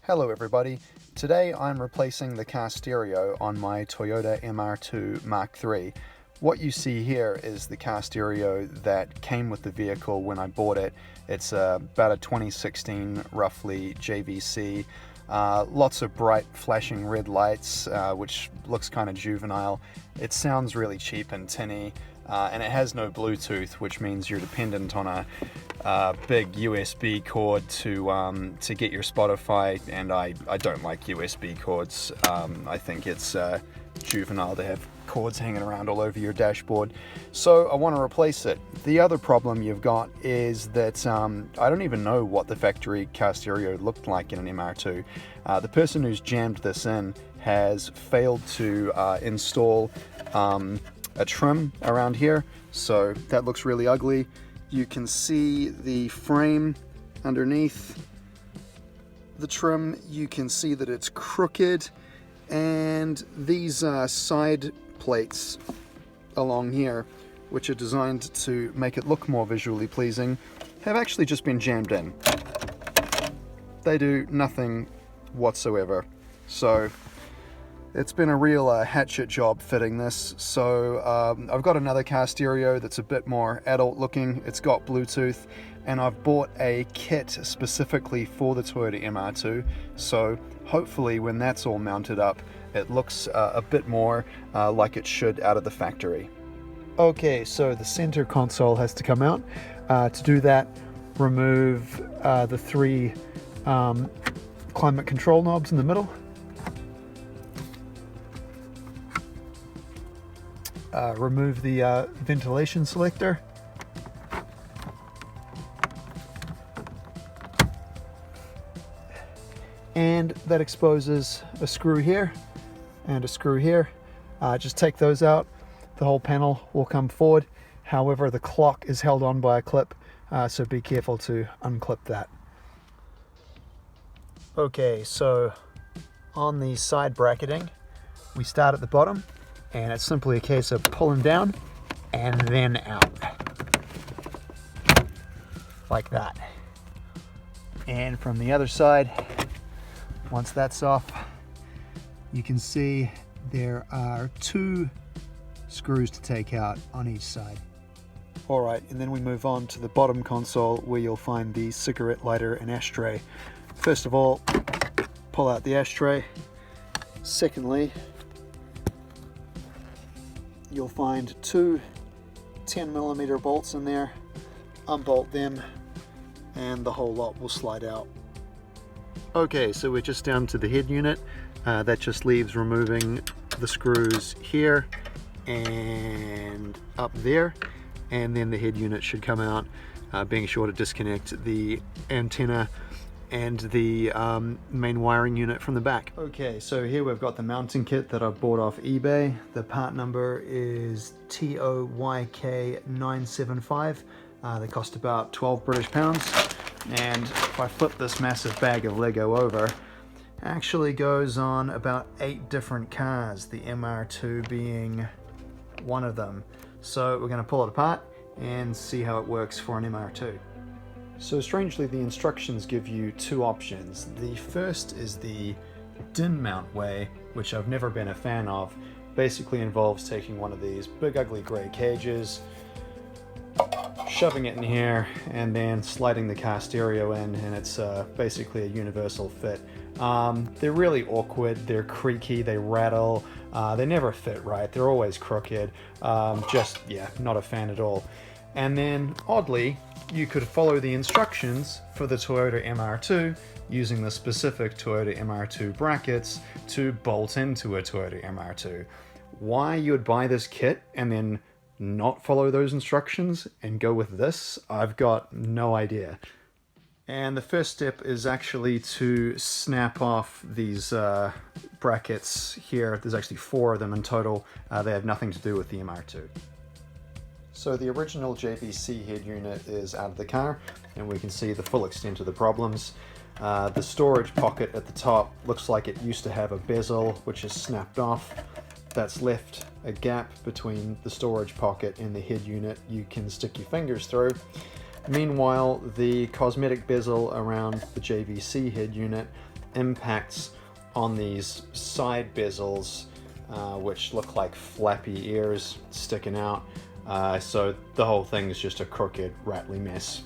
Hello everybody. Today I'm replacing the car stereo on my Toyota MR2 Mark III. What you see here is the car stereo that came with the vehicle when I bought it. It's about a 2016 roughly JVC. Lots of bright flashing red lights, which looks kind of juvenile. It sounds really cheap and tinny, and it has no Bluetooth, which means you're dependent on a big USB cord to get your Spotify, and I don't like USB cords. I think it's juvenile to have cords hanging around all over your dashboard, so I want to replace it. The other problem you've got is that I don't even know what the factory car stereo looked like in an MR2. The person who's jammed this in has failed to install a trim around here, so that looks really ugly. You can see the frame underneath the trim. You can see that it's crooked, and these side plates along here, which are designed to make it look more visually pleasing, have actually just been jammed in. They do nothing whatsoever. So it's been a real hatchet job fitting this. So I've got another car stereo that's a bit more adult looking. It's got Bluetooth, and I've bought a kit specifically for the Toyota MR2. So hopefully when that's all mounted up, it looks a bit more like it should out of the factory. Okay, so the center console has to come out. To do that, remove the three climate control knobs in the middle. Remove the ventilation selector. And that exposes a screw here and a screw here. Just take those out. The whole panel will come forward. However, the clock is held on by a clip, so be careful to unclip that. Okay, so on the side bracketing, we start at the bottom, and it's simply a case of pulling down and then out, like that. And from the other side, once that's off, you can see there are two screws to take out on each side. Alright, and then we move on to the bottom console, where you'll find the cigarette lighter and ashtray. First of all, pull out the ashtray. Secondly, you'll find two 10mm bolts in there. Unbolt them, and the whole lot will slide out. Okay, so we're just down to the head unit. That just leaves removing the screws here and up there, and then the head unit should come out, being sure to disconnect the antenna and the main wiring unit from the back. Okay, so here we've got the mounting kit that I bought off eBay. The part number is TOYK975. They cost about 12 British pounds. And if I flip this massive bag of Lego over, it actually goes on about 8 different cars, the MR2 being one of them. So we're going to pull it apart and see how it works for an MR2. So strangely, the instructions give you two options. The first is the din mount way, which I've never been a fan of. Basically involves taking one of these big ugly grey cages, shoving it in here, and then sliding the car stereo in, and it's basically a universal fit. They're really awkward, they're creaky, they rattle, they never fit right, they're always crooked. Yeah, not a fan at all. And then, oddly, you could follow the instructions for the Toyota MR2 using the specific Toyota MR2 brackets to bolt into a Toyota MR2. Why you would buy this kit and then not follow those instructions and go with this, I've got no idea. And the first step is actually to snap off these brackets here. There's actually 4 of them in total. They have nothing to do with the MR2. So the original JVC head unit is out of the car, and we can see the full extent of the problems. The storage pocket at the top looks like it used to have a bezel, which is snapped off. That's left a gap between the storage pocket and the head unit you can stick your fingers through. Meanwhile, the cosmetic bezel around the JVC head unit impacts on these side bezels, which look like flappy ears sticking out. So the whole thing is just a crooked, rattly mess.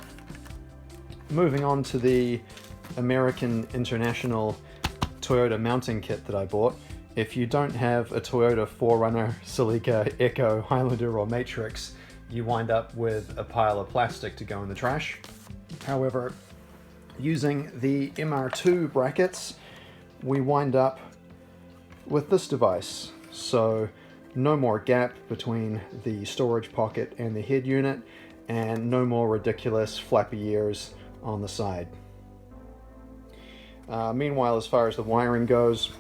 Moving on to the American International Toyota mounting kit that I bought. If you don't have a Toyota 4Runner, Celica, Echo, Highlander or Matrix, you wind up with a pile of plastic to go in the trash. However, using the MR2 brackets, we wind up with this device. So no more gap between the storage pocket and the head unit, and no more ridiculous flappy ears on the side. Meanwhile, as far as the wiring goes,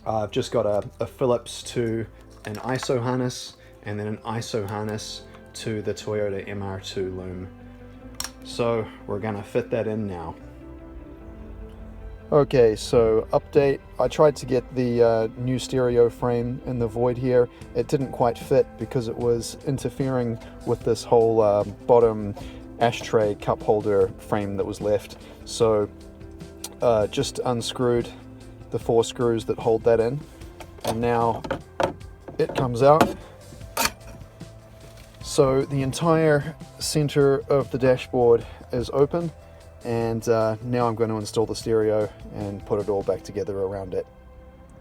I've just got a Phillips to an ISO harness, and then an ISO harness to the Toyota MR2 loom. So we're gonna fit that in now. Okay, so update. I tried to get the new stereo frame in the void here. It didn't quite fit because it was interfering with this whole bottom ashtray cup holder frame that was left. So just unscrewed the 4 screws that hold that in, and now it comes out. So the entire center of the dashboard is open, and now I'm going to install the stereo and put it all back together around it.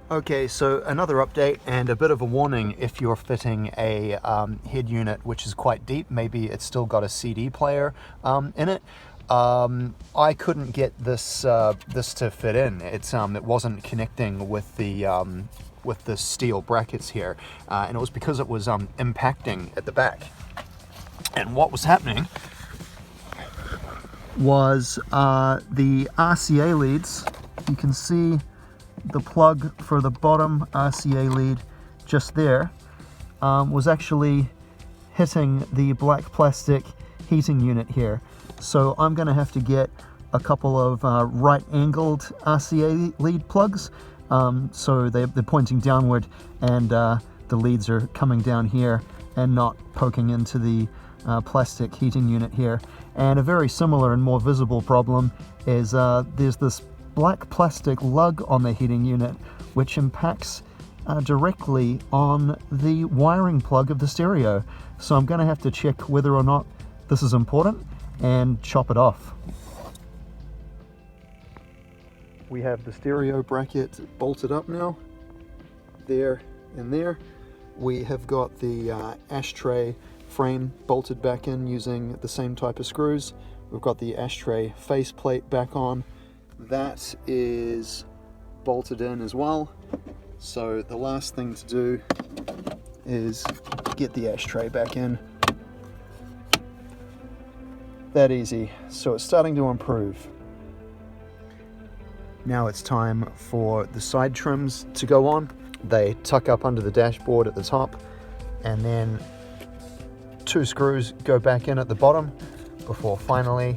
Okay, so another update and a bit of a warning if you're fitting a head unit which is quite deep. Maybe it's still got a CD player in it. I couldn't get this this to fit in. It wasn't connecting with the steel brackets here, and it was because it was impacting at the back. And what was happening was the RCA leads. You can see the plug for the bottom RCA lead just there was actually hitting the black plastic heating unit here. So I'm going to have to get a couple of right-angled RCA lead plugs. So they're pointing downward, and the leads are coming down here and not poking into the plastic heating unit here. And a very similar and more visible problem is there's this black plastic lug on the heating unit which impacts directly on the wiring plug of the stereo. So I'm going to have to check whether or not this is important and chop it off. We have the stereo bracket bolted up now, there and there. We have got the ashtray frame bolted back in using the same type of screws. We've got the ashtray faceplate back on. That is bolted in as well. So the last thing to do is get the ashtray back in. That easy. So it's starting to improve. Now it's time for the side trims to go on. They tuck up under the dashboard at the top, and then 2 screws go back in at the bottom before finally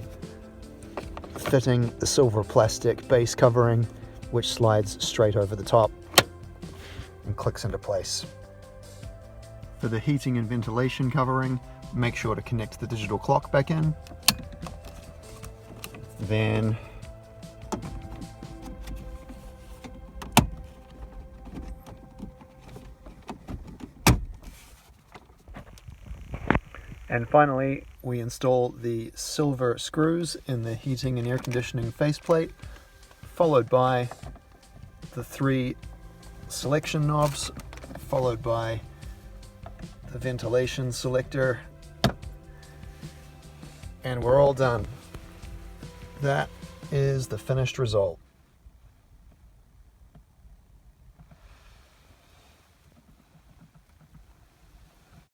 fitting the silver plastic base covering, which slides straight over the top and clicks into place. For the heating and ventilation covering, make sure to connect the digital clock back in. Then and finally, we install the silver screws in the heating and air conditioning faceplate, followed by the 3 selection knobs, followed by the ventilation selector, and we're all done. That is the finished result.